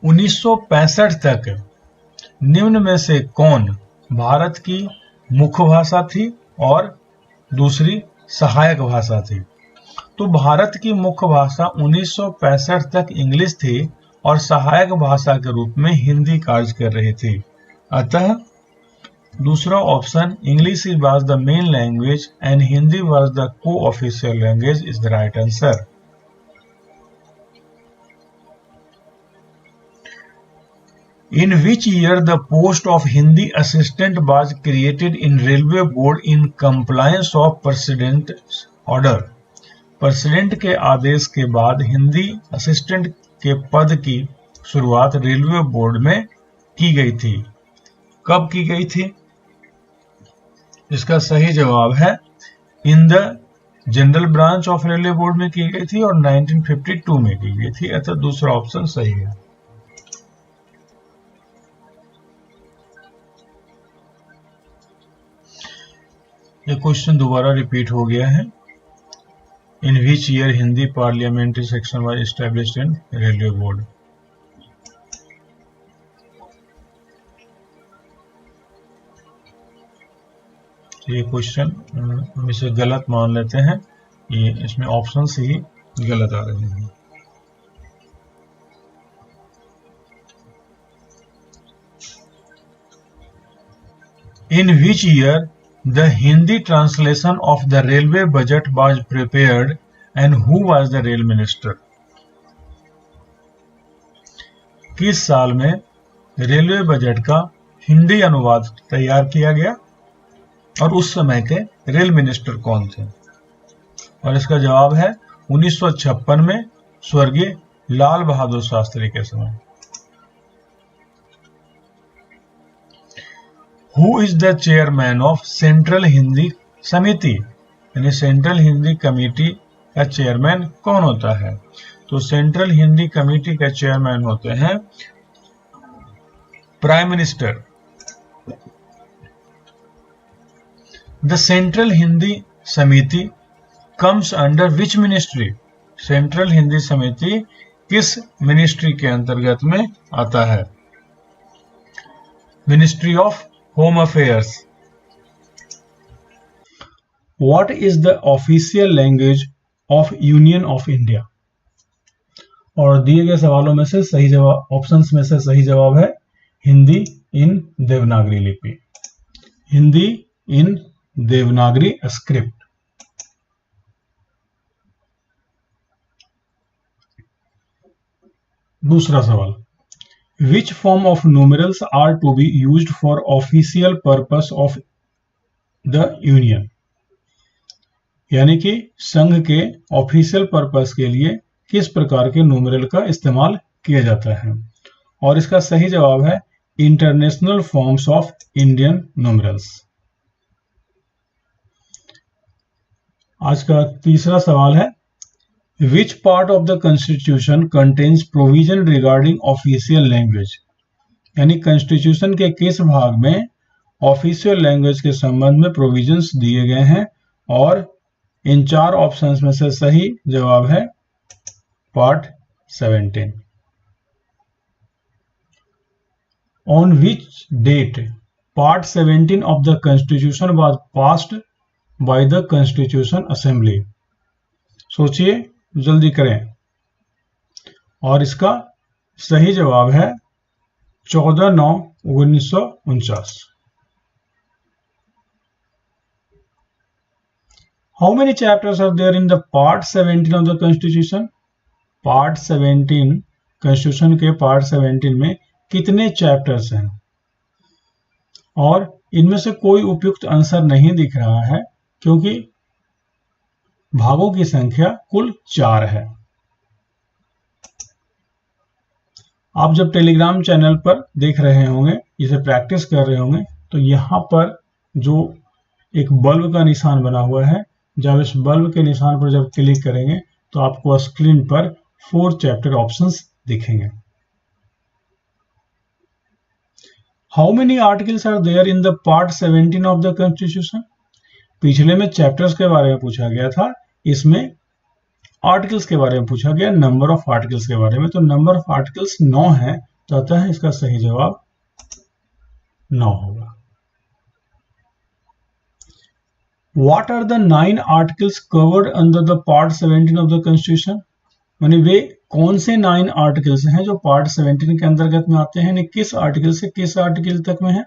1965 तक निम्न में से कौन भारत की मुख्य भाषा थी और दूसरी सहायक भाषा थी? तो भारत की मुख्य भाषा 1965 तक इंग्लिश थी और सहायक भाषा के रूप में हिंदी कार्य कर रही थी। अतः दूसरा option English was the main language and Hindi was the co-official language is the right answer. In which year the post of Hindi assistant was created in Railway Board in compliance of President's order? President के आदेश के बाद Hindi assistant के पद की शुरुआत railway board में की गई थी। कब की गई थी? इसका सही जवाब है in the general branch of railway board में की गई थी और 1952 में की गई थी। अतः दूसरा ऑप्शन सही है। ये क्वेश्चन दोबारा रिपीट हो गया है। In which year Hindi parliamentary section was established in railway board? ये क्वेश्चन हम इसे गलत मान लेते हैं, ये इसमें ऑप्शंस ही गलत आ रहे हैं। In which year the Hindi translation of the railway budget was prepared and who was the rail minister? किस साल में रेलवे बजट का हिंदी अनुवाद तैयार किया गया और उस समय के रेल मिनिस्टर कौन थे? और इसका जवाब है 1956 में स्वर्गीय लाल बहादुर शास्त्री के समय। Who is the chairman of central Hindi Samiti? यानी सेंट्रल हिंदी कमेटी का चेयरमैन कौन होता है? तो सेंट्रल हिंदी कमेटी का चेयरमैन होते हैं prime minister. The central Hindi Samiti comes under which ministry? Central Hindi Samiti किस मिनिस्ट्री के अंतर्गत में आता है? Ministry of home affairs. What is the official language of union of India? और दिए गए सवालों में से सही जवाब, ऑप्शंस में से सही जवाब है हिंदी इन देवनागरी लिपि। Hindi in Devanagari script. दूसरा सवाल, which form of numerals are to be used for official purpose of the union? यानी कि संघ के ऑफिशियल पर्पस के लिए किस प्रकार के न्यूमेरल का इस्तेमाल किया जाता है? और इसका सही जवाब है international forms of Indian numerals. आज का तीसरा सवाल है, which part of the constitution contains provision regarding official language? यानी कॉन्स्टिट्यूशन के किस भाग में ऑफिशियल लैंग्वेज के संबंध में प्रोविजंस दिए गए हैं? और इन चार ऑप्शंस में से सही जवाब है part 17। On which date part 17 of the constitution was passed by the constitution assembly? सोचिए, जल्दी करें। और इसका सही जवाब है 14/9/1949। How many chapters are there in the part 17 of the Constitution? Part 17 Constitution के Part 17 में कितने चैप्टर्स हैं? और इनमें से कोई उपयुक्त आंसर नहीं दिख रहा है क्योंकि भागों की संख्या कुल 4 है। आप जब टेलीग्राम चैनल पर देख रहे होंगे, इसे प्रैक्टिस कर रहे होंगे, तो यहाँ पर जो एक बल्ब का निशान बना हुआ है। जब इस बल्ब के निशान पर जब क्लिक करेंगे तो आपको स्क्रीन पर 4 चैप्टर ऑप्शंस दिखेंगे। How many articles are there in the part 17 of the constitution? पिछले में चैप्टर्स के बारे में पूछा गया था, इसमें आर्टिकल्स के बारे में पूछा गया, नंबर ऑफ आर्टिकल्स के बारे में। तो नंबर ऑफ आर्टिकल्स 9 है, तो अतः इसका सही जवाब 9 होगा। What are the 9 articles covered under the part 17 of the Constitution? यानी वे कौन से 9 आर्टिकल्स हैं जो पार्ट 17 के अंतर्गत में आते हैं, यानी किस आर्टिकल से किस आर्टिकल तक में है?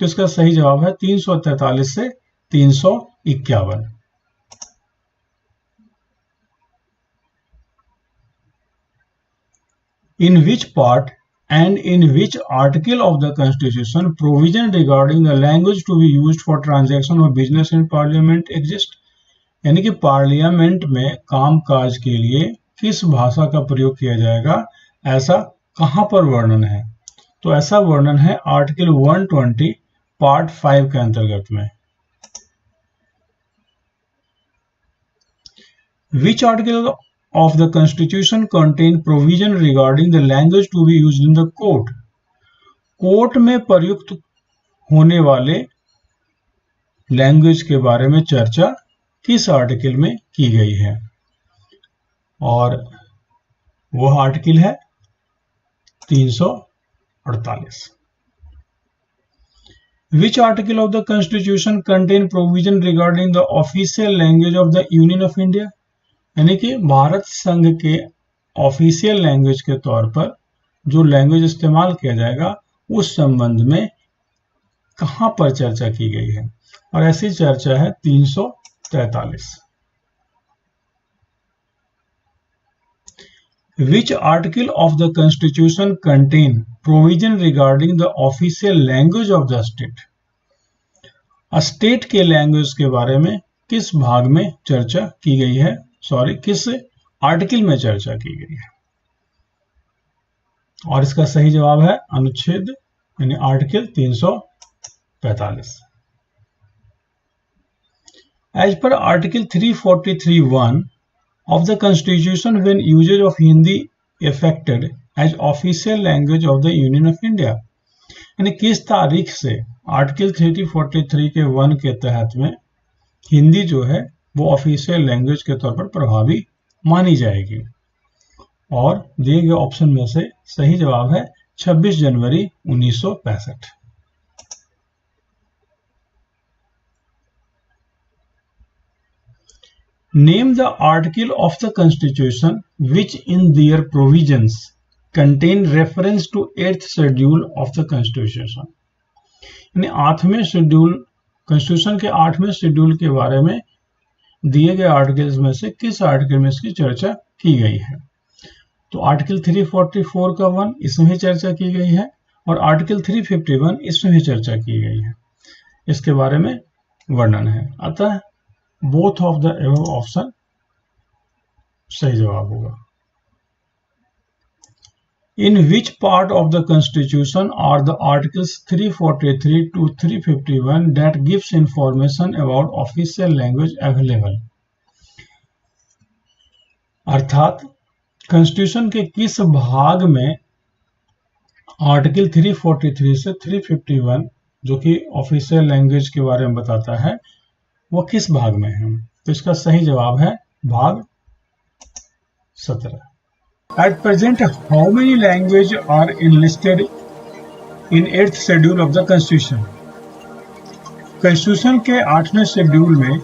तो इसका सही जवाब है 343 से 351। In which part and in which article of the Constitution provision regarding the language to be used for transaction of business in Parliament exist? यानी कि पार्लियामेंट में काम काज के लिए किस भाषा का प्रयोग किया जाएगा, ऐसा कहां पर वर्णन है? तो ऐसा वर्णन है आर्टिकल 120 पार्ट 5 के अंतर्गत में। Which article of the Constitution contain provision regarding the language to be used in the court? Court में प्रयुक्त होने वाले लैंग्वेज के बारे में चर्चा किस आर्टिकल में की गई है? और वह आर्टिकल है 348। Which article of the Constitution contain provision regarding the official language of the Union of India? यानी कि भारत संघ के ऑफिशियल लैंग्वेज के तौर पर जो लैंग्वेज इस्तेमाल किया जाएगा उस संबंध में कहां पर चर्चा की गई है? और ऐसी चर्चा है 343। Which article of the Constitution contain provision regarding the official language of the state? State के लैंग्वेज के बारे में किस भाग में चर्चा की गई है, किस आर्टिकल में चर्चा की गई है? और इसका सही जवाब है अनुच्छेद यानी article 345। As per Article 343(1) of the Constitution, when usage of Hindi affected as official language of the Union of India, यानी किस तारीख से आर्टिकल 343 के 1 के तहत में हिंदी जो है वो ऑफिशियल लैंग्वेज के तौर पर प्रभावी मानी जाएगी? और दिए गए ऑप्शन में से सही जवाब है 26 जनवरी 1965। Name the article of the Constitution which in their provisions contain reference to 8th schedule of the Constitution. यानी 8वें शेड्यूल, कॉन्स्टिट्यूशन के 8वें शेड्यूल के बारे में दिए गए आर्टिकल्स में से किस आर्टिकल में इसकी चर्चा की गई है? तो आर्टिकल 344 का 1 इसमें चर्चा की गई है और आर्टिकल 351 इसमें भी चर्चा की गई है, इसके बारे में वर्णन है। अतः both of the above option सही जवाब होगा। In which part of the Constitution are the articles 343 to 351 that gives information about official language available? अर्थात कॉन्स्टिट्यूशन के किस भाग में आर्टिकल 343 से 351 जो कि ऑफिशियल लैंग्वेज के बारे में बताता है वो किस भाग में है? तो इसका सही जवाब है भाग 17। At present, how many languages are enlisted in 8th schedule of the Constitution? Constitution के 8वें शेड्यूल में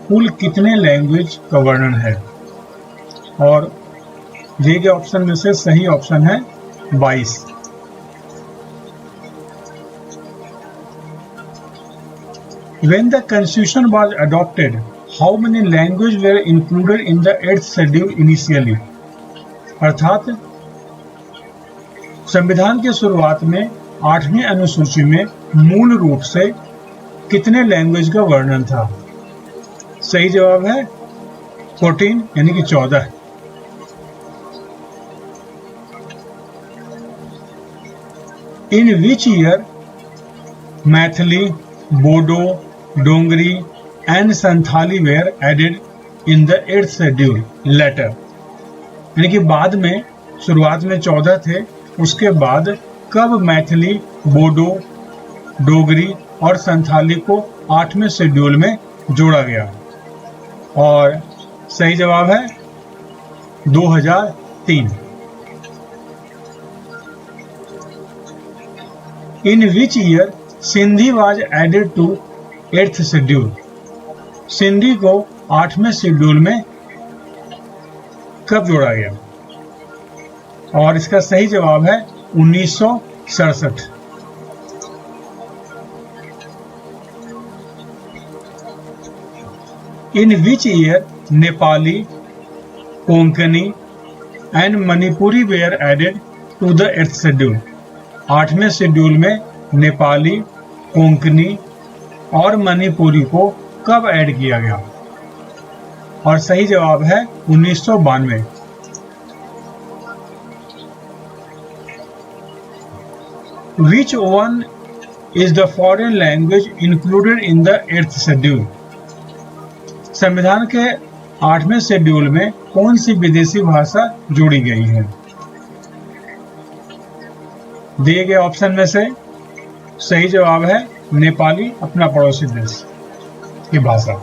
कुल कितने लैंग्वेज का वर्णन है? और दिए गए ऑप्शन में से सही ऑप्शन है 22। When the Constitution was adopted, how many languages were included in the 8th schedule initially? अर्थात संविधान के शुरुआत में 8वीं अनुसूची में मूल रूप से कितने लैंग्वेज का वर्णन था? सही जवाब है 14 यानी कि 14। In which year Maithili, Bodo, Dogri and Santhali were added in the 8th schedule later. यानी कि बाद में, शुरुआत में 14 थे, उसके बाद कब मैथिली, बोडो, डोगरी और संथाली को 8वें शेड्यूल में जोड़ा गया? और सही जवाब है 2003। In which year Sindhi was added to 8th schedule? Sindhi को 8वें शेड्यूल में कब जोड़ा गया? और इसका सही जवाब है 1967। In which year Nepali, Konkani and Manipuri were added to the 8th schedule? 8वें शेड्यूल में नेपाली, कोंकणी और मणिपुरी को कब ऐड किया गया? और सही जवाब है 1992। Which one is the foreign language included in the 8th schedule? संविधान के 8वें शेड्यूल में कौन सी विदेशी भाषा जोड़ी गई है? दिए गए ऑप्शन में से सही जवाब है नेपाली, अपना पड़ोसी देश की भाषा।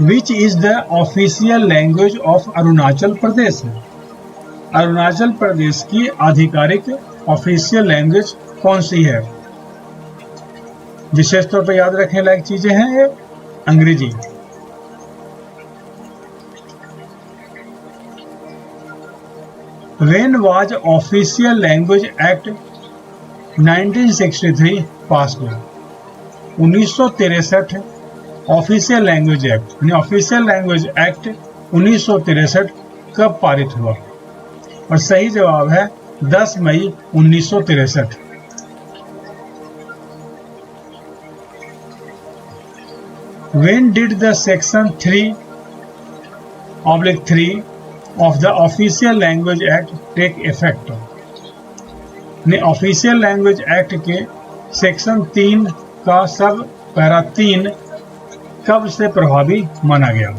Which is the official language of Arunachal Pradesh? Arunachal Pradesh की आधिकारिक ऑफिशियल लैंग्वेज कौन सी है? विशेष तौर पर याद रखने लायक चीजें हैं ये। अंग्रेजी। When was Official Language Act 1963 passed? 1963 official language act, यानी ऑफिशियल लैंग्वेज एक्ट 1963 कब पारित हुआ? और सही जवाब है 10 मई 1963। When did the section 3/3 of the Official Language Act take effect? ने ऑफिशियल लैंग्वेज एक्ट के सेक्शन 3 का सब पैरा 3 कब से प्रभावी माना गया?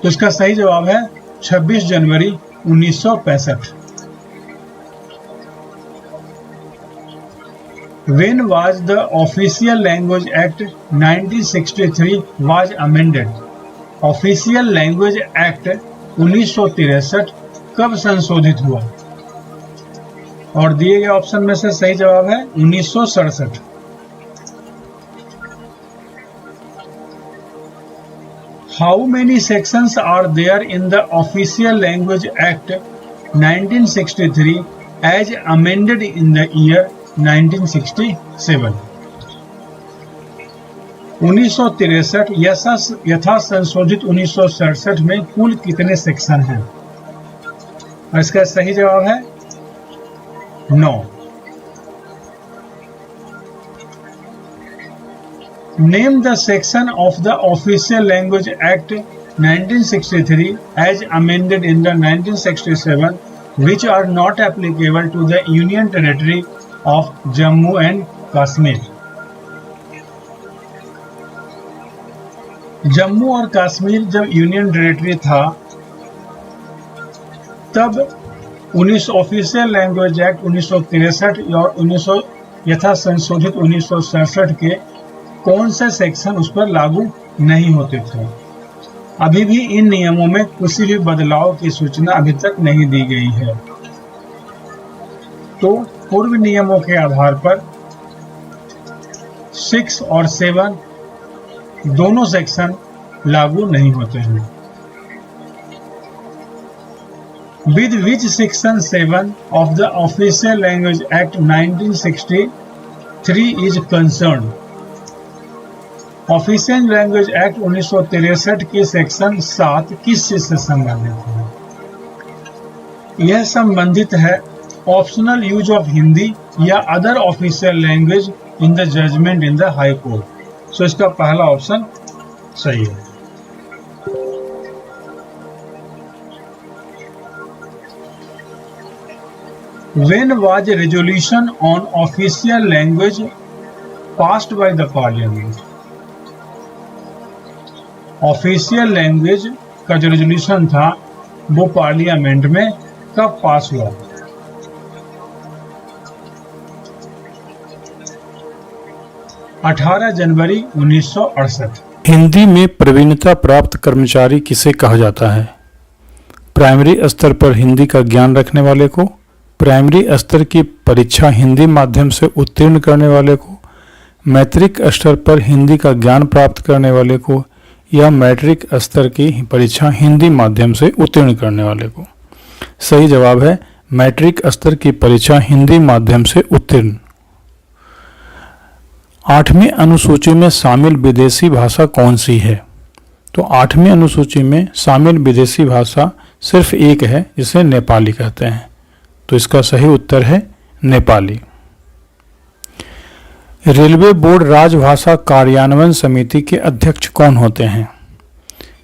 तो इसका सही जवाब है 26 जनवरी 1965। When was the Official Language Act 1963 was amended? Official language act 1963 कब संशोधित हुआ? और दिए गए ऑप्शन में से सही जवाब है 1967। How many sections are there in the Official Language Act 1963 as amended in the year 1967? 1963 यथा संशोधित 1967 में कुल कितने सेक्शन हैं? और इसका सही जवाब है 9। Name the section of the Official Language Act 1963 as amended in the 1967 which are not applicable to the Union Territory of Jammu and Kashmir. Jammu और कश्मीर जब यूनियन टेरिटरी था तब ऑफिशियल लैंग्वेज एक्ट 1963 और 1900 यथा संशोधित 1967 के कौन से सेक्शन उस पर लागू नहीं होते थे? अभी भी इन नियमों में किसी भी बदलाव की सूचना अभी तक नहीं दी गई है। तो पूर्व नियमों के आधार पर 6 और 7 दोनों सेक्शन लागू नहीं होते हैं। With which section 7 of the Official Language Act 1963 is concerned? Official language act 1963 की सेक्शन 7 किस चीज से संबंधित है? यह संबंधित है ऑप्शनल यूज ऑफ हिंदी या other official language in the judgment in the high court. So इसका पहला ऑप्शन सही है। When was a resolution on official language passed by the parliament? Official language का जो रेजोल्यूशन था वो पार्लियामेंट में कब पास हुआ? जनवरी 1968। हिंदी में प्रवीणता प्राप्त कर्मचारी किसे कहा जाता है? प्राइमरी स्तर पर हिंदी का ज्ञान रखने वाले को, प्राइमरी स्तर की परीक्षा हिंदी माध्यम से उत्तीर्ण करने वाले को, मैट्रिक स्तर पर हिंदी का ज्ञान प्राप्त करने वाले को, या मैट्रिक स्तर की परीक्षा हिंदी माध्यम से उत्तीर्ण करने वाले को। सही जवाब है मैट्रिक स्तर की परीक्षा हिंदी माध्यम से उत्तीर्ण। 8वीं अनुसूची में शामिल विदेशी भाषा कौन सी है? तो 8वीं अनुसूची में शामिल विदेशी भाषा सिर्फ एक है, जिसे नेपाली कहते हैं। तो इसका सही उत्तर है नेपाली। रेलवे बोर्ड राजभाषा कार्यान्वयन समिति के अध्यक्ष कौन होते हैं?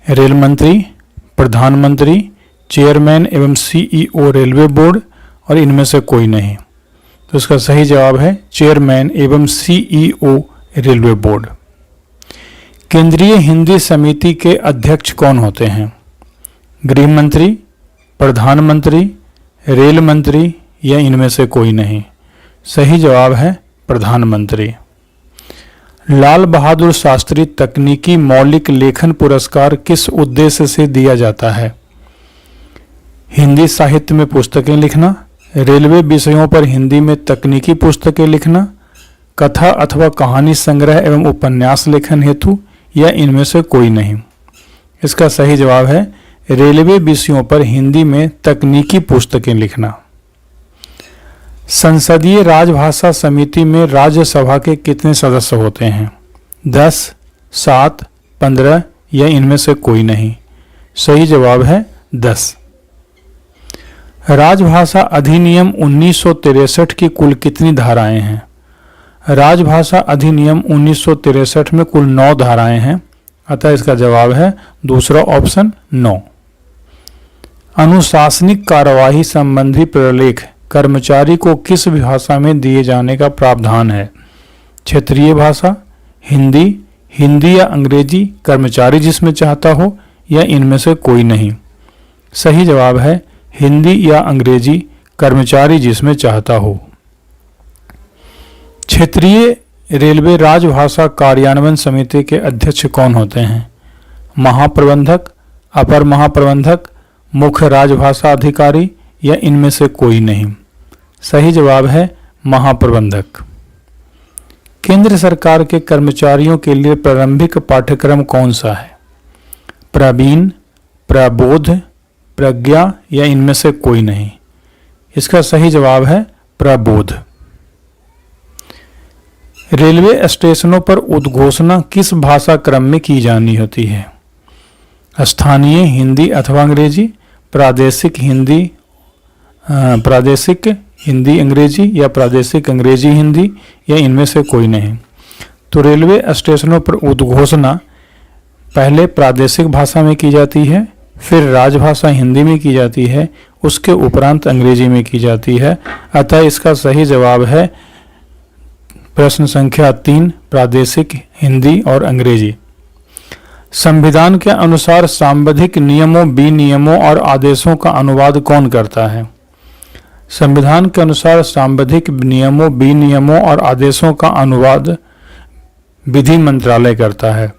रेल मंत्री, प्रधानमंत्री, चेयरमैन एवं सीईओ रेलवे बोर्ड, और इनमें से कोई नहीं। तो इसका सही जवाब है चेयरमैन एवं सीईओ रेलवे बोर्ड। केंद्रीय हिंदी समिति के अध्यक्ष कौन होते हैं? गृह मंत्री, प्रधानमंत्री, रेल मंत्री, या इनमें से कोई नहीं। सही जवाब है प्रधानमंत्री। लाल बहादुर शास्त्री तकनीकी मौलिक लेखन पुरस्कार किस उद्देश्य से दिया जाता है? हिंदी साहित्य में पुस्तकें लिखना, रेलवे विषयों पर हिंदी में तकनीकी पुस्तकें लिखना, कथा अथवा कहानी संग्रह एवं उपन्यास लेखन हेतु, या इनमें से कोई नहीं। इसका सही जवाब है रेलवे विषयों पर हिंदी में तकनीकी पुस्तकें लिखना। संसदीय राजभाषा समिति में राज्यसभा के कितने सदस्य होते हैं? 10, 7, 15, या इनमें से कोई नहीं। सही जवाब है 10। राजभाषा अधिनियम 1963 की कुल कितनी धाराएं हैं? राजभाषा अधिनियम 1963 में कुल 9 धाराएं हैं, अतः इसका जवाब है दूसरा ऑप्शन 9। अनुशासनिक कार्यवाही संबंधी प्रलेख कर्मचारी को किस भाषा में दिए जाने का प्रावधान है? क्षेत्रीय भाषा, हिंदी, हिंदी या अंग्रेजी कर्मचारी जिसमें चाहता हो, या इनमें से कोई नहीं। सही जवाब है हिंदी या अंग्रेजी कर्मचारी जिसमें चाहता हो। क्षेत्रीय रेलवे राजभाषा कार्यान्वयन समिति के अध्यक्ष कौन होते हैं? महाप्रबंधक, अपर महाप्रबंधक, मुख्य राजभाषा अधिकारी, या इनमें से कोई नहीं। सही जवाब है महाप्रबंधक। केंद्र सरकार के कर्मचारियों के लिए प्रारंभिक पाठ्यक्रम कौन सा है? प्रवीण, प्रबोध, प्रज्ञा, या इनमें से कोई नहीं। इसका सही जवाब है प्रबोध। रेलवे स्टेशनों पर उद्घोषणा किस भाषा क्रम में की जानी होती है? स्थानीय हिंदी अथवा अंग्रेजी, प्रादेशिक हिंदी अंग्रेजी, या प्रादेशिक अंग्रेजी हिंदी, या इनमें से कोई नहीं। तो रेलवे स्टेशनों पर उद्घोषणा पहले प्रादेशिक भाषा में की जाती है, फिर राजभाषा हिंदी में की जाती है, उसके उपरांत अंग्रेजी में की जाती है। अतः इसका सही जवाब है प्रश्न संख्या 3, प्रादेशिक हिंदी और अंग्रेजी। संविधान के अनुसार सांविधिक नियमों, विनियमों और आदेशों का अनुवाद कौन करता है? संविधान के अनुसार सांविधिक नियमों, विनियमों और आदेशों का अनुवाद विधि मंत्रालय करता है।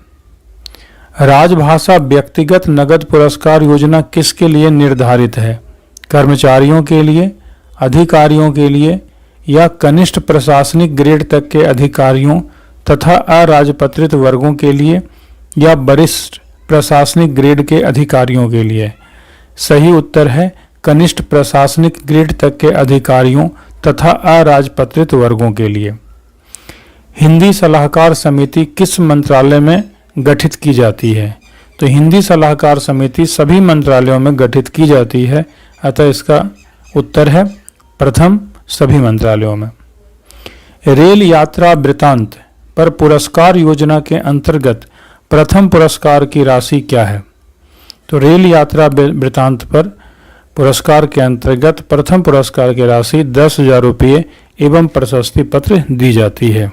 राजभाषा व्यक्तिगत नगद पुरस्कार योजना किसके लिए निर्धारित है? कर्मचारियों के लिए, अधिकारियों के लिए, या कनिष्ठ प्रशासनिक ग्रेड तक के अधिकारियों तथा अराजपत्रित वर्गों के लिए, या वरिष्ठ प्रशासनिक ग्रेड के अधिकारियों के लिए? सही उत्तर है कनिष्ठ प्रशासनिक ग्रेड तक के अधिकारियों तथा अराजपत्रित वर्गों के लिए। हिंदी सलाहकार समिति किस मंत्रालय में गठित की जाती है? तो हिंदी सलाहकार समिति सभी मंत्रालयों में गठित की जाती है, अतः इसका उत्तर है प्रथम सभी मंत्रालयों में। रेल यात्रा वृतांत पर पुरस्कार योजना के अंतर्गत प्रथम पुरस्कार की राशि क्या है? तो रेल यात्रा वृतांत पर पुरस्कार के अंतर्गत प्रथम पुरस्कार की राशि 10,000 रुपये एवं प्रशस्ति पत्र दी जाती है।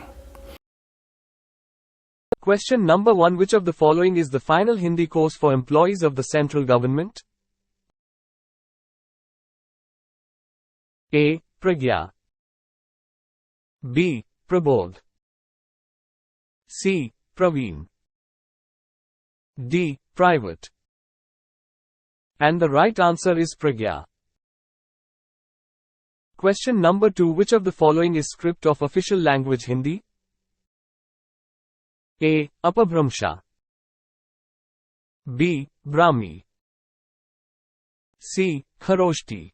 Question number 1. Which of the following is the final Hindi course for employees of the central government? A. Pragya. B. Prabodh. C. Praveen. D. Private. And the right answer is Pragya. Question number 2. Which of the following is script of official language Hindi? A. Apabhramsha. B. Brahmi. C. Kharoshti.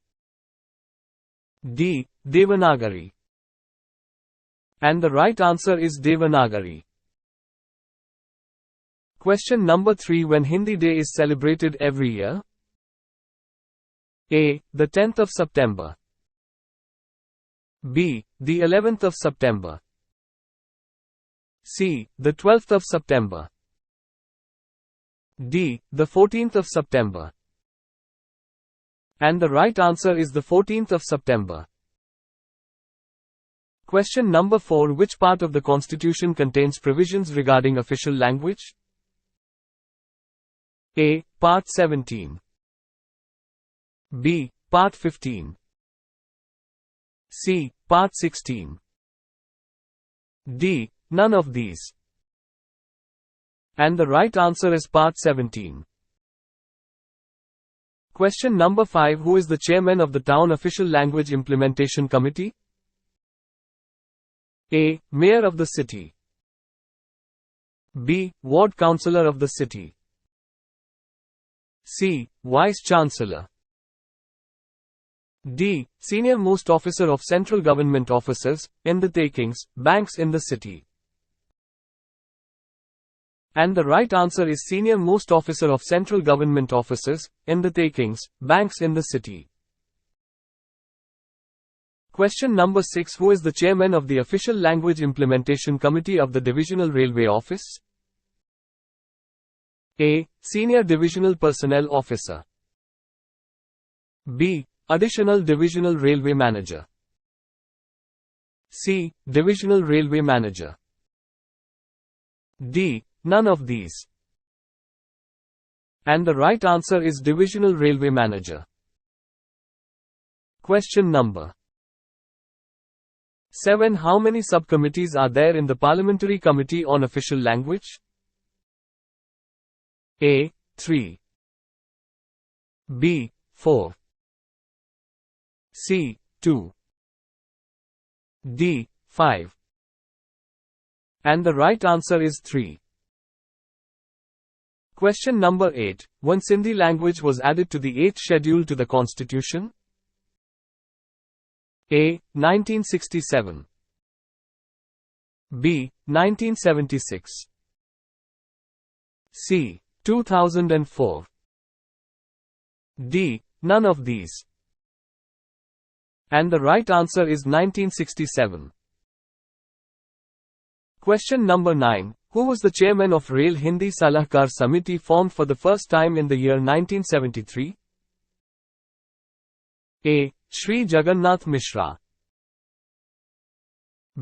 D. Devanagari. And the right answer is Devanagari. Question number 3. When Hindi Day is celebrated every year? A. The 10th of September. B. The 11th of September. C. The 12th of September. D. The 14th of September. And the right answer is the 14th of September. Question number 4. Which part of the Constitution contains provisions regarding official language? A. Part 17. B. Part 15. C. Part 16. D. None of these. And the right answer is Part 17. Question number 5. Who is the chairman of the Town Official Language Implementation Committee? A. Mayor of the city. B. Ward Councillor of the city. C. Vice Chancellor. D. Senior most officer of central government offices, in the takings, banks in the city. And the right answer is senior most officer of central government offices, in the takings, banks in the city. Question number 6. Who is the chairman of the Official Language Implementation Committee of the Divisional Railway Office? A. Senior Divisional Personnel Officer. B. Additional Divisional Railway Manager. C. Divisional Railway Manager. D. None of these. And the right answer is Divisional Railway Manager. Question number 7. How many subcommittees are there in the Parliamentary Committee on Official Language? A. 3. B. 4. C. 2. D. 5. And the right answer is 3. Question number 8. When Sindhi language was added to the 8th schedule to the Constitution? A. 1967. B. 1976. C. 2004. D. None of these. And the right answer is 1967. Question number 9. Who was the chairman of Rail Hindi Salahkar Samiti formed for the first time in the year 1973? A. Shri Jagannath Mishra.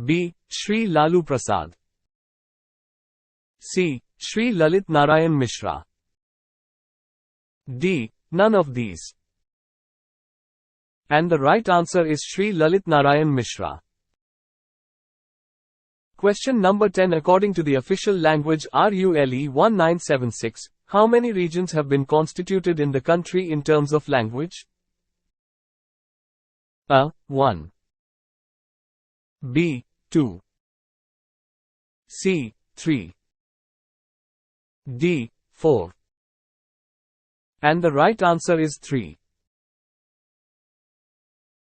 B. Shri Lalu Prasad. C. Shri Lalit Narayan Mishra. D. None of these. And the right answer is Shri Lalit Narayan Mishra. Question number 10. According to the official language RULE 1976, how many regions have been constituted in the country in terms of language? A. 1. B. 2. C. 3. D. 4. And the right answer is 3.